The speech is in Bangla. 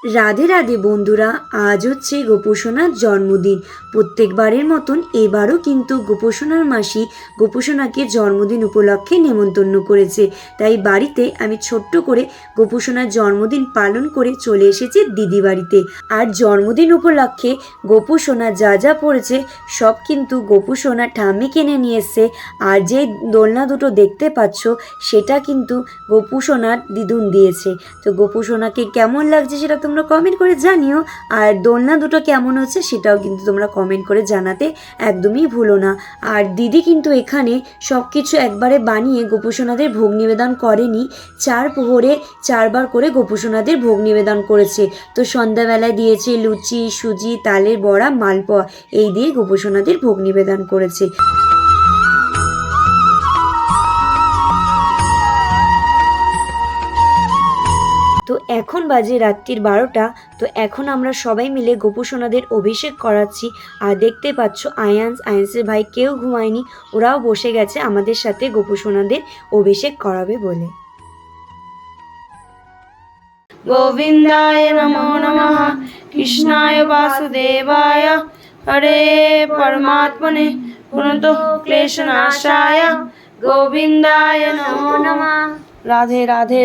রাধে রাধে বন্ধুরা, আজ হচ্ছে গোপুসোনার জন্মদিন। প্রত্যেকবারের মতন এবারও কিন্তু গোপুসোনার মাসি গোপুসোনাকে জন্মদিন উপলক্ষে নেমন্তন্ন করেছে। তাই বাড়িতে আমি ছোট্ট করে গোপুসোনার জন্মদিন পালন করে চলে এসেছি দিদি বাড়িতে। আর জন্মদিন উপলক্ষে গোপুসোনা যা যা পড়েছে সব কিন্তু গোপুসোনা ঠাম্মি কিনে নিয়ে এসছে। আর যে দোলনা দুটো দেখতে পাচ্ছ সেটা কিন্তু গোপুসোনার দিদুন দিয়েছে। তো গোপুসোনাকে কেমন লাগছে সেটা তোমরা কমেন্ট করে জানিও। আর দোলনা দুটো কেমন হচ্ছে সেটাও কিন্তু তোমরা কমেন্ট করে জানাতে একদমই ভুলো না। আর দিদি কিন্তু এখানে সব কিছু একবারে বানিয়ে গোপুসোনাদের ভোগ নিবেদন করেনি, 4 প্রহরে 4বার করে গোপুসোনাদের ভোগ নিবেদন করেছে। তো সন্ধ্যাবেলায় দিয়েছে লুচি, সুজি, তালের বড়া, মালপোয়া, এই দিয়ে গোপুসোনাদের ভোগ নিবেদন করেছে। তো এখন বাজে রাত্রির 12টা। তো এখন আমরা সবাই মিলে গোপুসোনাদের অভিষেক করাচ্ছি। আর দেখতে পাচ্ছ আয়ান্সের ভাই কেউ ঘুমায়নি, ওরাও বসে গেছে আমাদের সাথে গোপুসোনাদের অভিষেক করাবে বলে। গোবিন্দায় নমো নমঃ। কৃষ্ণায় বাসুদেবায় হরে পরমাত্মনে পুনতো ক্লেশনাশায় গোবিন্দায় নমো নমঃ। রাধে রাধে।